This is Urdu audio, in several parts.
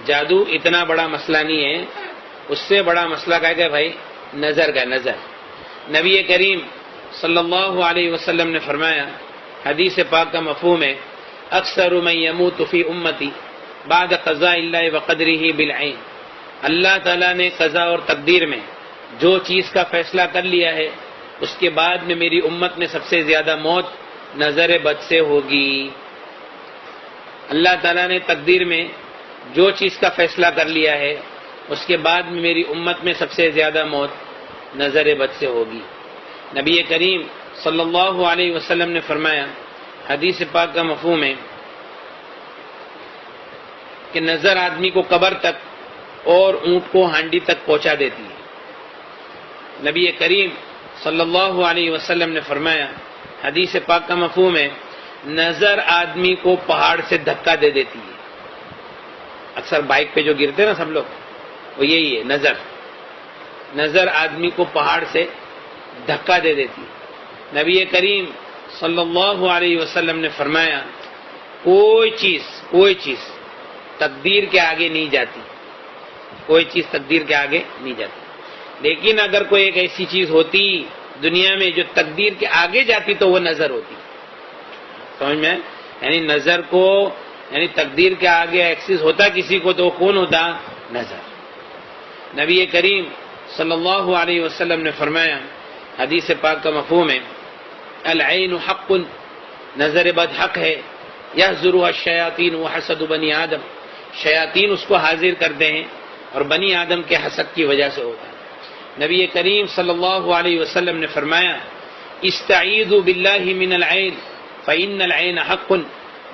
جادو اتنا بڑا مسئلہ نہیں ہے، اس سے بڑا مسئلہ کیا ہے بھائی؟ نظر کا نظر۔ نبی کریم صلی اللہ علیہ وسلم نے فرمایا، حدیث پاک کا مفہوم ہے، اکثر من یموت فی امتی بعد قضاء اللہ وقدرہ بالعین، اللہ تعالیٰ نے قضا اور تقدیر میں جو چیز کا فیصلہ کر لیا ہے اس کے بعد میں میری امت میں سب سے زیادہ موت نظر بد سے ہوگی۔ اللہ تعالیٰ نے تقدیر میں جو چیز کا فیصلہ کر لیا ہے اس کے بعد میں میری امت میں سب سے زیادہ موت نظر بد سے ہوگی۔ نبی کریم صلی اللہ علیہ وسلم نے فرمایا، حدیث پاک کا مفہوم ہے کہ نظر آدمی کو قبر تک اور اونٹ کو ہانڈی تک پہنچا دیتی ہے۔ نبی کریم صلی اللہ علیہ وسلم نے فرمایا، حدیث پاک کا مفہوم ہے، نظر آدمی کو پہاڑ سے دھکا دے دیتی ہے۔ اکثر بائک پہ جو گرتے ہیں نا سب لوگ، وہ یہی ہے، نظر آدمی کو پہاڑ سے دھکا دے دیتی ہے۔ نبی کریم صلی اللہ علیہ وسلم نے فرمایا، کوئی چیز تقدیر کے آگے نہیں جاتی، کوئی چیز تقدیر کے آگے نہیں جاتی، لیکن اگر کوئی ایک ایسی چیز ہوتی دنیا میں جو تقدیر کے آگے جاتی تو وہ نظر ہوتی۔ سمجھ میں؟ یعنی نظر کو، یعنی تقدیر کے آگے ایکسس ہوتا کسی کو تو وہ کون ہوتا؟ نظر۔ نبی کریم صلی اللہ علیہ وسلم نے فرمایا، حدیث پاک کا مفہوم ہے، العین حق، نظر بد حق ہے، یحضرها الشیاطین وحسد بنی آدم، شیاطین اس کو حاضر کرتے ہیں اور بنی آدم کے حسد کی وجہ سے ہوتا ہے۔ نبی کریم صلی اللہ علیہ وسلم نے فرمایا، استعیذوا باللہ من العین فإن العین حق،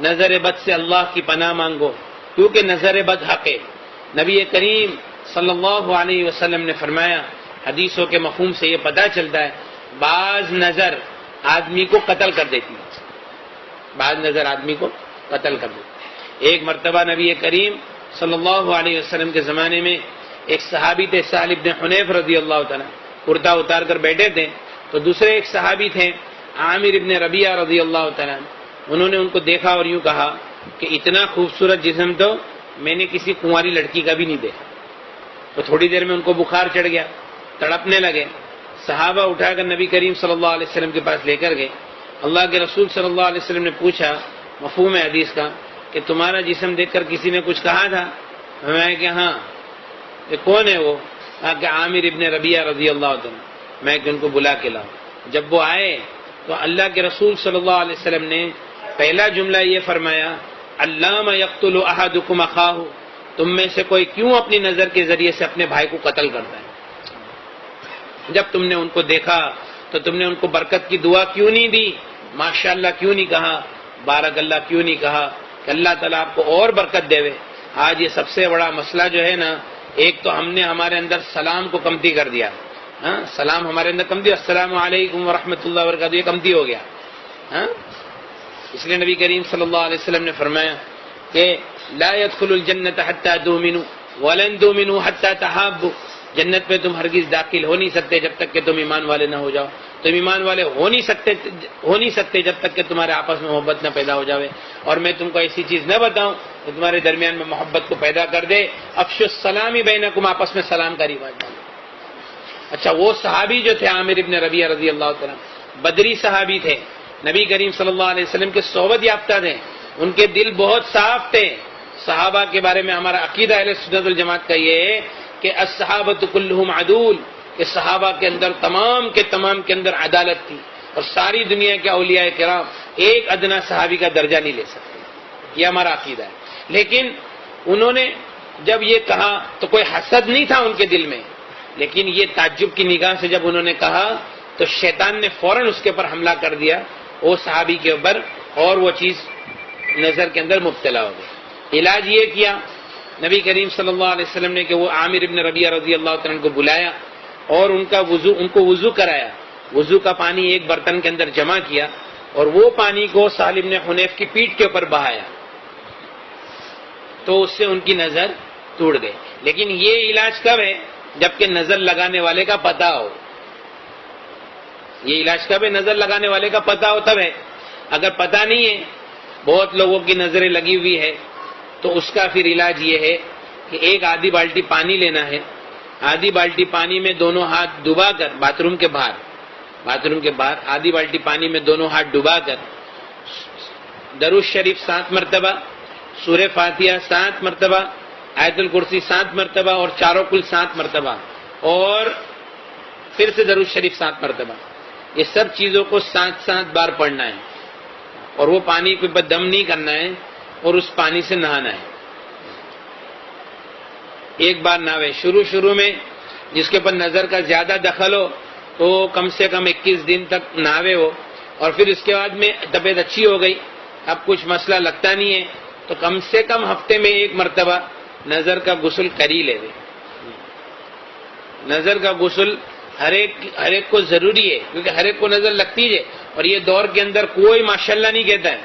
نظر بد سے اللہ کی پناہ مانگو کیونکہ نظر بد حق ہے۔ نبی کریم صلی اللہ علیہ وسلم نے فرمایا، حدیثوں کے مفہوم سے یہ پتہ چلتا ہے، بعض نظر آدمی کو قتل کر دیتی ہے، بعض نظر آدمی کو قتل کر دیتی ہے۔ ایک مرتبہ نبی کریم صلی اللہ علیہ وسلم کے زمانے میں ایک صحابی تھے، سہل بن حنیف رضی اللہ تعالیٰ، کرتا اتار کر بیٹھے تھے، تو دوسرے ایک صحابی تھے عامر ابن ربیعہ رضی اللہ تعالیٰ، انہوں نے ان کو دیکھا اور یوں کہا کہ اتنا خوبصورت جسم تو میں نے کسی کنواری لڑکی کا بھی نہیں دیکھا۔ تو تھوڑی دیر میں ان کو بخار چڑھ گیا، تڑپنے لگے، صحابہ اٹھا کر نبی کریم صلی اللہ علیہ وسلم کے پاس لے کر گئے۔ اللہ کے رسول صلی اللہ علیہ وسلم نے پوچھا، مفہوم ہے حدیث کا، کہ تمہارا جسم دیکھ کر کسی نے کچھ کہا تھا؟ میں کہ ہاں۔ کہ کون ہے وہ؟ کہا کہ عامر ابن ربیعہ رضی اللہ عنہ۔ میں کہ ان کو بلا کے لاؤ۔ جب وہ آئے تو اللہ کے رسول صلی اللہ علیہ وسلم نے پہلا جملہ یہ فرمایا، علام یقتل احدکم اخاہ، تم میں سے کوئی کیوں اپنی نظر کے ذریعے سے اپنے بھائی کو قتل کرتا ہے؟ جب تم نے ان کو دیکھا تو تم نے ان کو برکت کی دعا کیوں نہیں دی؟ ماشاءاللہ کیوں نہیں کہا؟ بارک اللہ کیوں نہیں کہا کہ اللہ تعالیٰ آپ کو اور برکت دے؟ آج یہ سب سے بڑا مسئلہ جو ہے نا، ایک تو ہم نے ہمارے اندر سلام کو کمتی کر دیا، ہاں، سلام ہمارے اندر کمتی، السلام علیکم ورحمۃ اللہ وبرکاتہ، یہ کمتی ہو گیا، ہاں۔ اس لیے نبی کریم صلی اللہ علیہ وسلم نے فرمایا کہ لا يدخل الجنت حتى تؤمنوا ولن تؤمنوا حتى تحابوا، جنت میں تم ہرگز داخل ہو نہیں سکتے جب تک کہ تم ایمان والے نہ ہو جاؤ، تم ایمان والے ہو نہیں سکتے جب تک کہ تمہارے آپس میں محبت نہ پیدا ہو جاوے، اور میں تم کو ایسی چیز نہ بتاؤں کہ تمہارے درمیان میں محبت کو پیدا کر دے، افشوا السلام بینکم، آپس میں سلام کا رواج ڈالو۔ اچھا، وہ صحابی جو تھے عامر ابن ربیعہ رضی اللہ تعالیٰ، بدری صحابی تھے، نبی کریم صلی اللہ علیہ وسلم کے صحبت یافتہ تھے، ان کے دل بہت صاف تھے۔ صحابہ کے بارے میں ہمارا عقیدہ اہل سنت والجماعت کا یہ ہے کہ الصحابۃ کلھم عدول، کہ صحابہ کے اندر تمام کے اندر عدالت تھی، اور ساری دنیا کے اولیاء کرام ایک ادنا صحابی کا درجہ نہیں لے سکتے، یہ ہمارا عقیدہ ہے۔ لیکن انہوں نے جب یہ کہا تو کوئی حسد نہیں تھا ان کے دل میں، لیکن یہ تعجب کی نگاہ سے جب انہوں نے کہا تو شیطان نے فوراً اس کے اوپر حملہ کر دیا، وہ صحابی کے اوپر، اور وہ چیز نظر کے اندر مبتلا ہو گئی۔ علاج یہ کیا نبی کریم صلی اللہ علیہ وسلم نے کہ وہ عامر ابن ربیعہ رضی اللہ عنہ کو بلایا اور ان کو وضو کرایا، وضو کا پانی ایک برتن کے اندر جمع کیا اور وہ پانی کو سہل بن حنیف کی پیٹھ کے اوپر بہایا، تو اس سے ان کی نظر ٹوٹ گئی۔ لیکن یہ علاج کب ہے؟ جبکہ نظر لگانے والے کا پتہ ہو۔ یہ علاج کب ہے؟ نظر لگانے والے کا پتہ ہو تب ہے۔ اگر پتہ نہیں ہے، بہت لوگوں کی نظریں لگی ہوئی ہے، تو اس کا پھر علاج یہ ہے کہ ایک آدھی بالٹی پانی لینا ہے، آدھی بالٹی پانی میں دونوں ہاتھ ڈبا کر باتھ روم کے باہر آدھی بالٹی پانی میں دونوں ہاتھ ڈبا کر درود شریف 7 مرتبہ، سورہ فاتحہ 7 مرتبہ، آیت الکرسی 7 مرتبہ اور چاروں کل 7 مرتبہ، اور پھر سے درود شریف 7 مرتبہ، یہ سب چیزوں کو 7 بار پڑھنا ہے، اور وہ پانی کے اوپر دم نہیں کرنا ہے، اور اس پانی سے نہانا ہے۔ ایک بار نہاوے، شروع میں جس کے اوپر نظر کا زیادہ دخل ہو تو کم سے کم 21 دن تک نہاوے ہو، اور پھر اس کے بعد میں طبیعت اچھی ہو گئی، اب کچھ مسئلہ لگتا نہیں ہے تو کم سے کم ہفتے میں 1 مرتبہ نظر کا غسل کر ہی لے۔ نظر کا غسل ہر ایک کو ضروری ہے، کیونکہ ہر ایک کو نظر لگتی ہے، اور یہ دور کے اندر کوئی ماشاءاللہ نہیں کہتا ہے،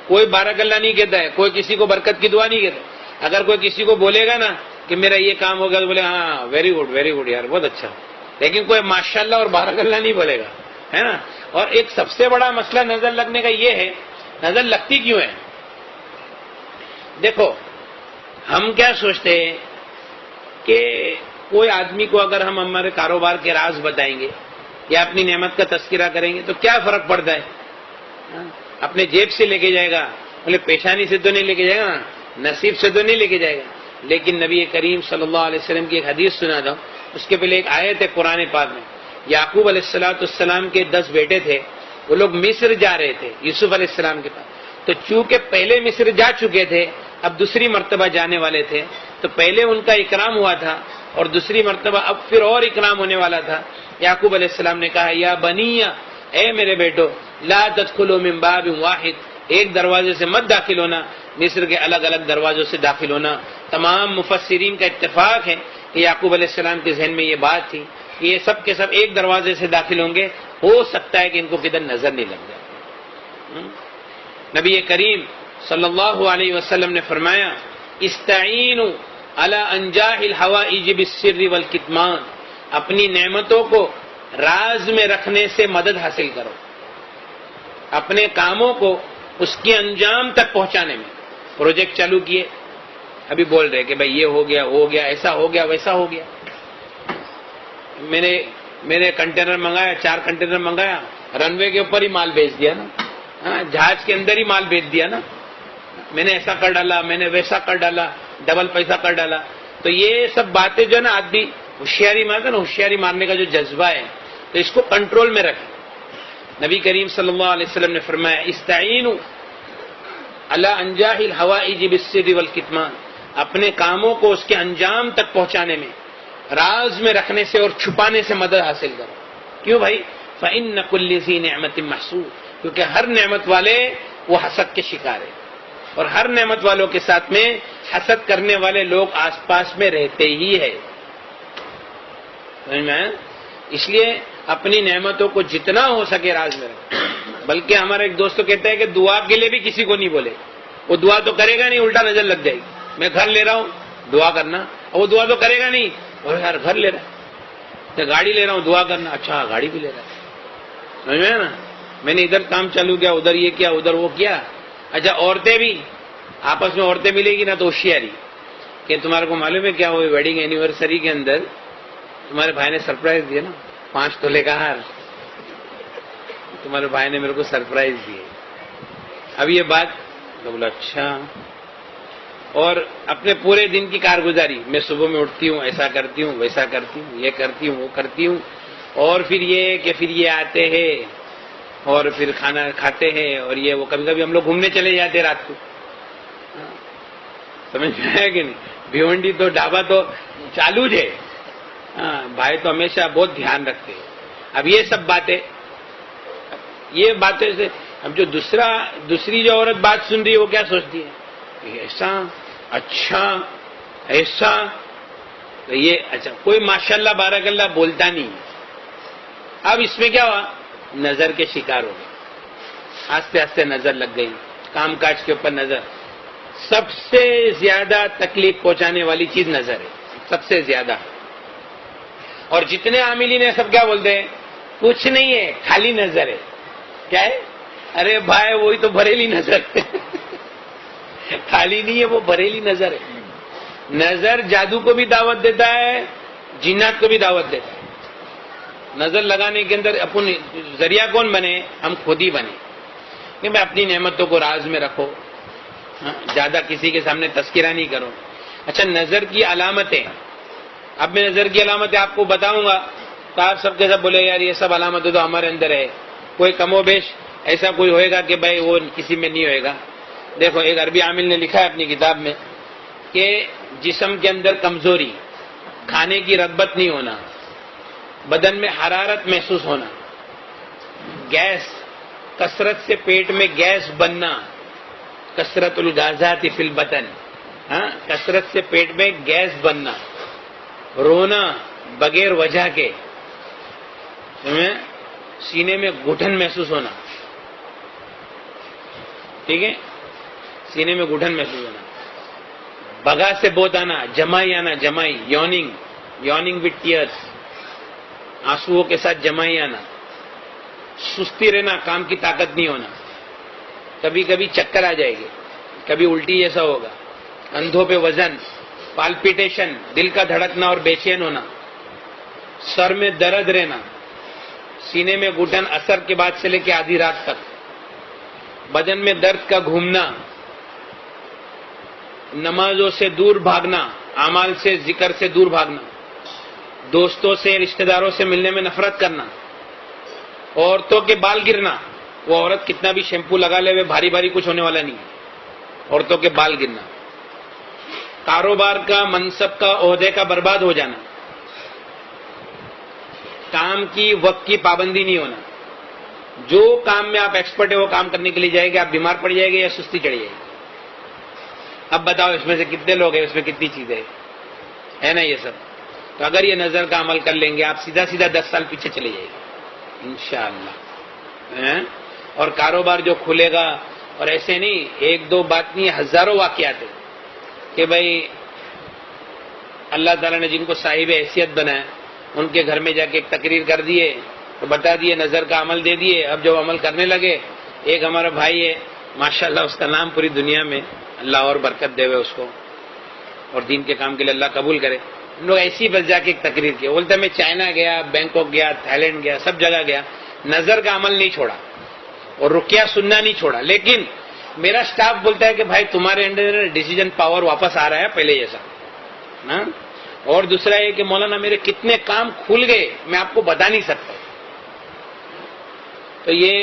کوئی بارک اللہ نہیں کہتا ہے، کوئی کسی کو برکت کی دعا نہیں کہتا۔ اگر کوئی کسی کو بولے گا نا کہ میرا یہ کام ہو گیا تو بولے ہاں ویری گڈ یار، بہت اچھا، لیکن کوئی ماشاءاللہ اور بارک اللہ نہیں بولے گا، ہے نا۔ اور ایک سب سے بڑا مسئلہ نظر لگنے کا یہ ہے، نظر لگتی کیوں ہے؟ دیکھو، ہم کیا سوچتے ہیں کہ کوئی آدمی کو اگر ہم ہمارے کاروبار کے راز بتائیں گے یا اپنی نعمت کا تذکرہ کریں گے تو کیا فرق پڑتا ہے؟ اپنے جیب سے لے کے جائے گا، بولے پیشانی سے تو نہیں لے کے جائے گا نا، نصیب سے تو نہیں لے کے جائے گا۔ لیکن نبی کریم صلی اللہ علیہ وسلم کی ایک حدیث سنا دو، اس کے پہلے ایک آیت ہے قرآن پاک میں۔ یعقوب علیہ السلام کے 10 بیٹے تھے، وہ لوگ مصر جا رہے تھے یوسف علیہ السلام کے پاس، تو چونکہ پہلے مصر جا چکے تھے، اب دوسری مرتبہ جانے والے تھے، تو پہلے ان کا اکرام ہوا تھا اور دوسری مرتبہ اب پھر اور اکرام ہونے والا تھا۔ یعقوب علیہ السلام نے کہا یا بنی، اے میرے بیٹو، لا تدخلوا من باب واحد، ایک دروازے سے مت داخل ہونا، مصر کے الگ الگ دروازوں سے داخل ہونا۔ تمام مفسرین کا اتفاق ہے کہ یعقوب علیہ السلام کے ذہن میں یہ بات تھی کہ یہ سب کے سب ایک دروازے سے داخل ہوں گے، ہو سکتا ہے کہ ان کو کدھر نظر نہیں لگ جائے۔ نبی کریم صلی اللہ علیہ وسلم نے فرمایا استعینوا علی انجاح الحوائج بالسر والکتمان، اپنی نعمتوں کو راز میں رکھنے سے مدد حاصل کرو، اپنے کاموں کو اس کے انجام تک پہنچانے میں۔ پروجیکٹ چالو کیے، ابھی بول رہے کہ بھائی یہ ہو گیا، ایسا ہو گیا، ویسا ہو گیا۔ میں نے کنٹینر منگایا، 4 کنٹینر منگایا، رن وے کے اوپر ہی مال بیچ دیا نا، جہاز کے اندر ہی مال بیچ دیا نا، میں نے ایسا کر ڈالا، میں نے ویسا کر ڈالا، ڈبل پیسہ کر ڈالا۔ تو یہ سب باتیں جو ہے نا، آدمی ہوشیاری مارتا نا، ہوشیاری مارنے کا جو جذبہ ہے، تو اس کو کنٹرول میں رکھیں۔ نبی کریم صلی اللہ علیہ وسلم نے فرمایا استعینوا علی انجاح الحوائج بالسر والکتمان، اپنے کاموں کو اس کے انجام تک پہنچانے میں، راز میں رکھنے سے اور چھپانے سے مدد حاصل کرو۔ کیوں بھائی؟ فإن كل ذی نعمت محسود، کیونکہ ہر نعمت والے وہ حسد کے شکار ہے، اور ہر نعمت والوں کے ساتھ میں حسد کرنے والے لوگ آس پاس میں رہتے ہی ہے۔ سمجھ میں آیا؟ اس لیے اپنی نعمتوں کو جتنا ہو سکے راز میں رکھیں۔ بلکہ ہمارا ایک دوست تو کہتا ہے کہ دعا کے لیے بھی کسی کو نہیں بولے، وہ دعا تو کرے گا نہیں، الٹا نظر لگ جائے گی۔ میں گھر لے رہا ہوں، دعا کرنا، اور وہ دعا تو کرے گا نہیں، اور یار گھر لے رہا ہے، تو گاڑی لے رہا ہوں، دعا کرنا، اچھا گاڑی بھی لے رہا ہے۔ سمجھ میں نا، میں نے ادھر کام چالو کیا، ادھر یہ کیا، ادھر وہ کیا۔ اچھا عورتیں بھی آپس میں، عورتیں ملے گی نا تو ہوشیاری کہ تمہارے کو معلوم ہے کیا ہوئی ویڈنگ اینیورسری کے اندر تمہارے بھائی نے سرپرائز دیا نا، 5 تولے کا ہار، تمہارے بھائی نے میرے کو سرپرائز دیے۔ اب یہ بات تو بولا اچھا، اور اپنے پورے دن کی کارگزاری، میں صبح میں اٹھتی ہوں، ایسا کرتی ہوں، ویسا کرتی ہوں، یہ کرتی ہوں، وہ کرتی ہوں، اور پھر یہ کہ پھر یہ آتے ہیں اور پھر کھانا کھاتے ہیں، اور یہ وہ کبھی کبھی ہم لوگ گھومنے چلے جاتے رات کو۔ سمجھ میں آیا کہ نہیں؟ بھیونڈی تو ڈھابا تو چالو ہے، بھائی تو ہمیشہ بہت دھیان رکھتے ہیں۔ اب یہ سب باتیں، یہ باتیں سے اب جو دوسری جو عورت بات سن رہی ہے وہ کیا سوچتی ہے؟ ایسا، اچھا، ایسا، تو یہ اچھا، کوئی ماشاءاللہ بارک اللہ بولتا نہیں۔ اب اس میں کیا ہوا؟ نظر کے شکار ہو گئے، آستے آستے نظر لگ گئی، کام کاج کے اوپر نظر۔ سب سے زیادہ تکلیف پہنچانے والی چیز نظر ہے، سب سے زیادہ۔ اور جتنے عاملین ہیں سب کیا بولتے ہیں؟ کچھ نہیں ہے، خالی نظر ہے۔ کیا ہے؟ ارے بھائی وہی تو بریلی نظر ہے، خالی نہیں ہے، وہ بریلی نظر ہے۔ نظر جادو کو بھی دعوت دیتا ہے، جنات کو بھی دعوت دیتا ہے۔ نظر لگانے کے اندر اپن ذریعہ کون بنے؟ ہم خود ہی بنے کہ میں اپنی نعمتوں کو راز میں رکھو، زیادہ کسی کے سامنے تذکرہ نہیں کرو۔ اچھا، نظر کی علامتیں، اب میں نظر کی علامتیں آپ کو بتاؤں گا تو آپ سب کے سب بولے یار یہ سب علامتیں تو ہمارے اندر ہے، کوئی کم و بیش ایسا کوئی ہوئے گا کہ بھائی وہ کسی میں نہیں ہوئے گا۔ دیکھو، ایک عربی عامل نے لکھا ہے اپنی کتاب میں کہ جسم کے اندر کمزوری، کھانے کی رغبت نہیں ہونا، بدن میں حرارت محسوس ہونا، گیس، کثرت سے پیٹ میں گیس بننا، کثرت الغازات فی البطن، کثرت سے پیٹ میں گیس بننا، رونا بغیر وجہ کے، سینے میں گھٹن محسوس ہونا، ٹھیک ہے، سینے میں گھٹن محسوس ہونا، بگا سے بوت آنا، جمائی آنا، جمائی، یوننگ وتھ ٹیئرس، آنسوؤں کے ساتھ جمائی آنا، سستی رہنا، کام کی طاقت نہیں ہونا، کبھی کبھی چکر آ جائے گی، کبھی الٹی جیسا ہوگا، کندھوں پہ وزن، پالپیٹیشن، دل کا دھڑکنا اور بے چین ہونا، سر میں درد رہنا، سینے میں گھٹن عصر کے بعد سے لے کے آدھی رات تک، بدن میں درد کا گھومنا، نمازوں سے دور بھاگنا، اعمال سے، ذکر سے دور بھاگنا، دوستوں سے، رشتہ داروں سے ملنے میں نفرت کرنا، عورتوں کے بال گرنا، وہ عورت کتنا بھی شیمپو لگا لے ہوئے بھاری بھاری کچھ ہونے والا نہیں، عورتوں کے بال گرنا، کاروبار کا، منصب کا، عہدے کا برباد ہو جانا، کام کی، وقت کی پابندی نہیں ہونا، جو کام میں آپ ایکسپرٹ ہے وہ کام کرنے کے لیے جائے گے، آپ بیمار پڑ جائے گے یا سستی چڑھ جائے گی۔ اب بتاؤ اس میں سے کتنے لوگ ہیں، اس میں کتنی چیزیں ہے نا یہ سب۔ تو اگر یہ نظر کا عمل کر لیں گے آپ، سیدھا سیدھا 10 سال پیچھے چلے جائے گے انشاءاللہ۔ اور کاروبار جو کھلے گا، اور ایسے نہیں ایک دو بات نہیں، ہزاروں واقعات ہیں کہ بھائی اللہ تعالیٰ نے جن کو صاحب حیثیت بنایا ان کے گھر میں جا کے ایک تقریر کر دیے تو بتا دیے، نظر کا عمل دے دیے، اب جب عمل کرنے لگے، ایک ہمارا بھائی ہے ماشاءاللہ، اس کا نام پوری دنیا میں، اللہ اور برکت دے ہوئے اس کو، اور دین کے کام کے لیے اللہ قبول کرے، ہم لوگ ایسی بس جا کے ایک تقریر کی، بولتا میں چائنا گیا، بینکاک گیا، تھائی لینڈ گیا، سب جگہ گیا، نظر کا عمل نہیں چھوڑا اور رقیہ سننا نہیں چھوڑا، لیکن میرا سٹاف بولتا ہے کہ بھائی تمہارے انڈر ڈیسیجن پاور واپس آ رہا ہے پہلے جیسا نا۔ اور دوسرا یہ کہ مولانا میرے کتنے کام کھل گئے میں آپ کو بتا نہیں سکتا۔ تو یہ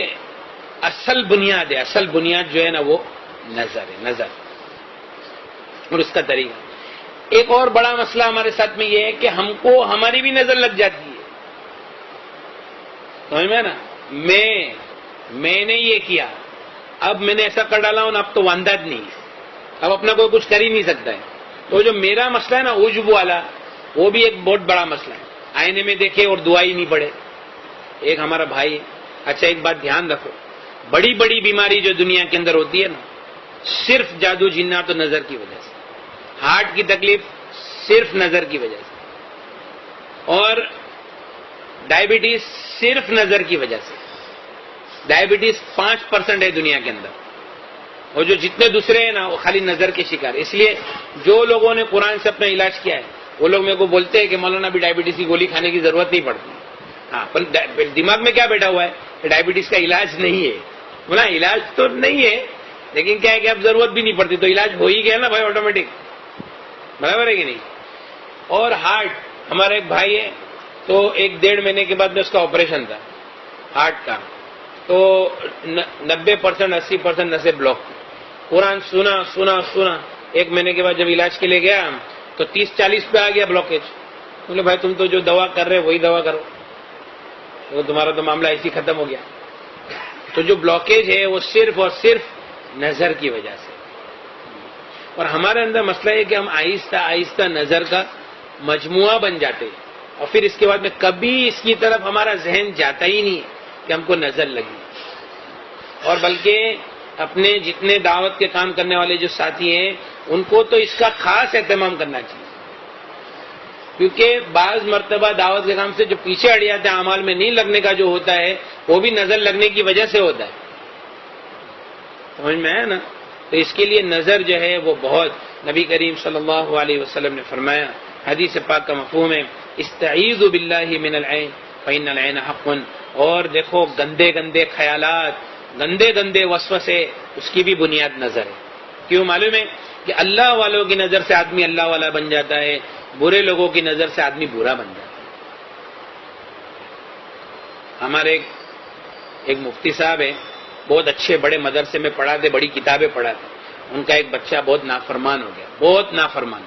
اصل بنیاد ہے، اصل بنیاد جو ہے نا وہ نظر ہے، نظر اور اس کا طریقہ۔ ایک اور بڑا مسئلہ ہمارے ساتھ میں یہ ہے کہ ہم کو ہماری بھی نظر لگ جاتی ہے، سمجھ میں نا، میں نے یہ کیا، اب میں نے ایسا کر ڈالا ہوں، اب تو وانداد نہیں، اب اپنا کوئی کچھ کر ہی نہیں سکتا ہے۔ تو جو میرا مسئلہ ہے نا عجب والا، وہ بھی ایک بہت بڑا مسئلہ ہے، آئینے میں دیکھے اور دعا ہی نہیں پڑے۔ ایک ہمارا بھائی ہے، اچھا ایک بات دھیان رکھو، بڑی بڑی بیماری جو دنیا کے اندر ہوتی ہے نا، صرف جادو جنات و نظر کی وجہ سے، ہارٹ کی تکلیف صرف نظر کی وجہ سے، اور ڈائبٹیز صرف نظر کی وجہ سے۔ ڈائبٹیز 5% ہے دنیا کے اندر، اور جو جتنے دوسرے ہیں نا وہ خالی نظر کے شکار۔ اس لیے جو لوگوں نے قرآن سے اپنا علاج کیا ہے وہ لوگ میرے کو بولتے ہیں کہ مولانا بھی ڈائبٹیز کی گولی کھانے کی ضرورت نہیں پڑتی۔ ہاں، پر دماغ میں کیا بیٹھا ہوا ہے کہ ڈائبٹیز کا علاج نہیں ہے، بولا علاج تو نہیں ہے لیکن کیا ہے کہ اب ضرورت بھی نہیں پڑتی، تو علاج ہو ہی گیا نا بھائی آٹومیٹک، برابر ہے کہ نہیں۔ اور ہارٹ، ہمارا ایک بھائی ہے تو 1-1.5 مہینے کے بعد میں اس کا آپریشن تھا ہارٹ کا، تو 90% 80% نسیں بلاک تھی۔ قرآن سنا 1 مہینے کے بعد جب علاج کے لیے گیا تو 30-40 پہ آ گیا بلاکیج۔ بولے بھائی تم تو جو دوا کر رہے وہی دوا کرو، وہ تمہارا تو معاملہ ایسے ختم ہو گیا۔ تو جو بلاکیج ہے وہ صرف اور صرف نظر کی وجہ سے۔ اور ہمارے اندر مسئلہ ہے کہ ہم آہستہ آہستہ نظر کا مجموعہ بن جاتے ہیں، اور پھر اس کے بعد میں کبھی اس کی طرف ہمارا ذہن جاتا ہی نہیں کہ ہم کو نظر لگی۔ اور بلکہ اپنے جتنے دعوت کے کام کرنے والے جو ساتھی ہیں ان کو تو اس کا خاص اہتمام کرنا چاہیے، کیونکہ بعض مرتبہ دعوت کے کام سے جو پیچھے ہٹ جاتے ہیں، اعمال میں نہیں لگنے کا جو ہوتا ہے وہ بھی نظر لگنے کی وجہ سے ہوتا ہے، سمجھ میں ہے نا۔ تو اس کے لیے نظر جو ہے وہ بہت، نبی کریم صلی اللہ علیہ وسلم نے فرمایا، حدیث پاک کا مفہوم ہے استعیذوا باللہ من العین فإن العین حق، اور دیکھو گندے گندے خیالات، گندے گندے وسوسے، اس کی بھی بنیاد نظر ہے۔ کیوں معلوم ہے کہ اللہ والوں کی نظر سے آدمی اللہ والا بن جاتا ہے، برے لوگوں کی نظر سے آدمی برا بن جاتا ہے۔ ہمارے ایک مفتی صاحب ہیں، بہت اچھے بڑے مدرسے میں پڑھاتے، بڑی کتابیں پڑھاتے، ان کا ایک بچہ بہت نافرمان ہو گیا، بہت نافرمان،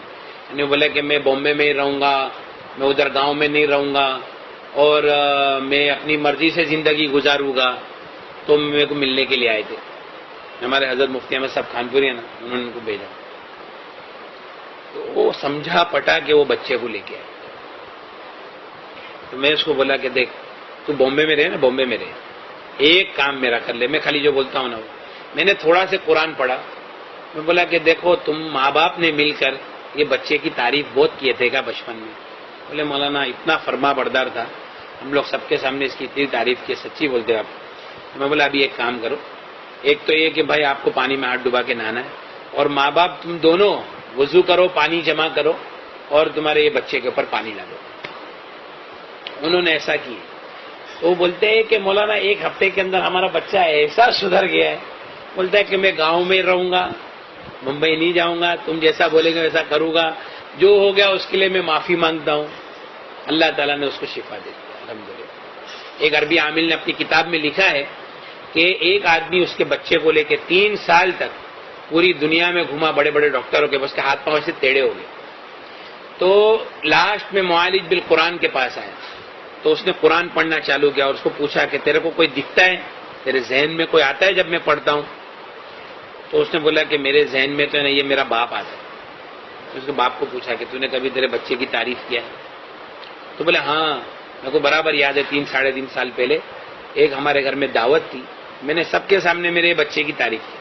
انہوں نے بولا کہ میں بامبے میں ہی رہوں گا، میں ادھر گاؤں میں نہیں رہوں گا، اور میں اپنی مرضی سے زندگی گزاروں گا۔ تو میرے کو ملنے کے لیے آئے تھے ہمارے حضرت مفتی احمد صاحب خانپوری ہیں نا، انہوں نے ان کو بھیجا، تو وہ سمجھا پٹا کہ وہ بچے کو لے کے آئے۔ تو میں اس کو بولا کہ دیکھ تو بامبے میں رہے نا، بامبے میں رہے، ایک کام میرا کر لے، میں خالی جو بولتا ہوں نا وہ، میں نے تھوڑا سے قرآن پڑھا، میں بولا کہ دیکھو تم ماں باپ نے مل کر یہ بچے کی تعریف بہت کیے تھے کیا بچپن میں؟ بولے مولانا اتنا فرما بردار تھا، ہم لوگ سب کے سامنے اس کی اتنی تعریف کی، سچی بولتے آپ؟ میں بولا ابھی ایک کام کرو، ایک تو یہ کہ بھائی آپ کو پانی میں ہاتھ ڈبا کے نہانا ہے، اور ماں باپ تم دونوں وضو کرو، پانی جمع کرو، اور تمہارے یہ بچے کے اوپر پانی ڈالو۔ انہوں نے ایسا کیا۔ وہ بولتے ہیں کہ مولانا ایک ہفتے کے اندر ہمارا بچہ ایسا سدھر گیا ہے، بولتا ہے کہ میں گاؤں میں رہوں گا، ممبئی نہیں جاؤں گا، تم جیسا بولیں گے ویسا کروں گا، جو ہو گیا اس کے لیے میں معافی مانگتا ہوں۔ اللہ تعالیٰ نے اس کو شفا دے دیا الحمدللہ۔ ایک عربی عامل نے اپنی کتاب میں لکھا ہے کہ ایک آدمی اس کے بچے کو لے کے 3 سال تک پوری دنیا میں گھوما، بڑے بڑے ڈاکٹروں کے پاس، کے ہاتھ پاؤں سے ٹیڑھے ہو گئے، تو لاسٹ میں معالج بالقرآن کے پاس آیا، تو اس نے قرآن پڑھنا چالو کیا، اور اس کو پوچھا کہ تیرے کو کوئی دکھتا ہے، تیرے ذہن میں کوئی آتا ہے جب میں پڑھتا ہوں؟ تو اس نے بولا کہ میرے ذہن میں تو نہیں، یہ میرا باپ آتا ہے۔ اس کے باپ کو پوچھا کہ تو نے کبھی تیرے بچے کی تعریف کیا ہے؟ تو بولے ہاں، میرے کو برابر یاد ہے، 3-3.5 سال پہلے ایک ہمارے گھر میں دعوت تھی، میں نے سب کے سامنے میرے بچے کی تعریف کی۔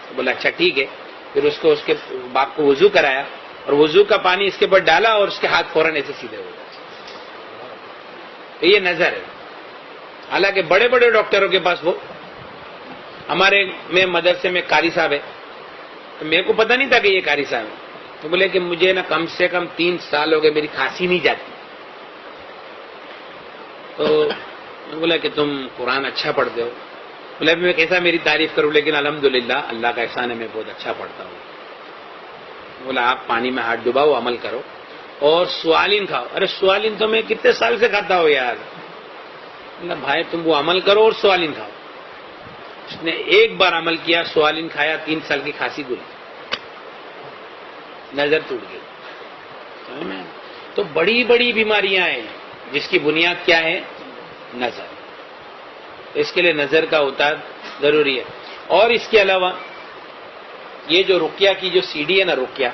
تو بولا اچھا ٹھیک ہے، پھر اس کو اس کے باپ کو وضو کرایا، اور وضو کا پانی اس کے اوپر ڈالا، اور اس کے ہاتھ فوراً ایسے سیدھے ہو گئے۔ تو یہ نظر ہے۔ حالانکہ بڑے بڑے ڈاکٹروں کے پاس، وہ ہمارے میں مدرسے میں قاری صاحب ہے، تو میرے کو پتہ نہیں تھا کہ یہ قاری صاحب ہے، تو بولے کہ مجھے نا کم سے کم 3 سال ہو گئے میری کھانسی نہیں جاتی۔ تو میں بولا کہ تم قرآن اچھا پڑھتے ہو؟ بولا میں کیسا میری تعریف کروں، لیکن الحمدللہ اللہ کا احسان ہے میں بہت اچھا پڑھتا ہوں۔ بولا آپ پانی میں ہاتھ ڈباؤ، عمل کرو، اور سوالین کھاؤ۔ ارے سوالین تو میں کتنے سال سے کھاتا ہوں یار۔ بولا بھائی تم وہ عمل کرو اور سوالین کھاؤ۔ اس نے ایک بار عمل کیا، سوالین کھایا، 3 سال کی کھانسی گلی، نظر ٹوٹ گئی۔ تو بڑی بڑی بیماریاں ہیں جس کی بنیاد کیا ہے؟ نظر۔ اس کے لیے نظر کا اتار ضروری ہے۔ اور اس کے علاوہ یہ جو رقیہ کی جو سیڑھی ہے نا، رقیہ،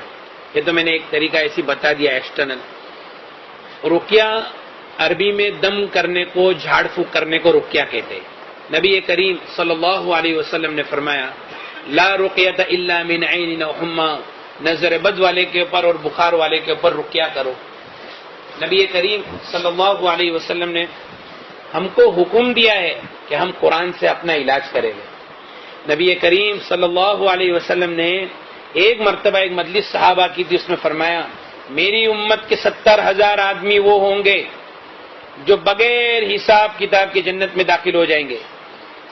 یہ تو میں نے ایک طریقہ ایسی بتا دیا ایکسٹرنل۔ رقیہ عربی میں دم کرنے کو، جھاڑ پھونک کرنے کو رقیہ کہتے ہیں۔ نبی کریم صلی اللہ علیہ وسلم نے فرمایا لا رقیۃ الا من عین او حمى، نظر بد والے کے اوپر اور بخار والے کے اوپر رقیہ کرو۔ نبی کریم صلی اللہ علیہ وسلم نے ہم کو حکم دیا ہے کہ ہم قرآن سے اپنا علاج کریں گے۔ نبی کریم صلی اللہ علیہ وسلم نے ایک مرتبہ ایک مجلس صحابہ کی تھی، اس میں فرمایا میری امت کے 70,000 آدمی وہ ہوں گے جو بغیر حساب کتاب کی جنت میں داخل ہو جائیں گے۔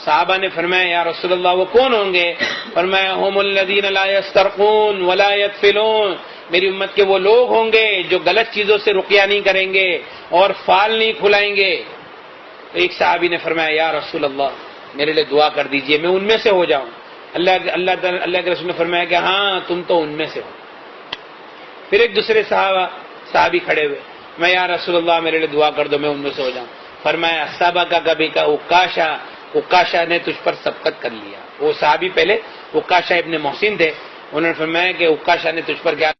صحابہ نے فرمایا یا رسول اللہ وہ کون ہوں گے؟ فرمایا هم الذین لا یسترقون ولا یدفلون، میری امت کے وہ لوگ ہوں گے جو غلط چیزوں سے رقیہ نہیں کریں گے اور فال نہیں کھلائیں گے۔ تو ایک صحابی نے فرمایا یا رسول اللہ میرے لیے دعا کر دیجئے میں ان میں سے ہو جاؤں۔ اللہ کے رسول نے فرمایا کہ ہاں تم تو ان میں سے ہو۔ پھر ایک دوسرے صحابی کھڑے ہوئے، میں یا رسول اللہ میرے لیے دعا کر دو میں ان میں سے ہو جاؤں۔ فرمایا سبق کا کبھی کا عکاشہ نے تجھ پر سبقت کر لیا۔ وہ صحابی پہلے عکاشہ ابن محسن تھے، انہوں نے فرمایا کہ عکاشہ نے تجھ پر کیا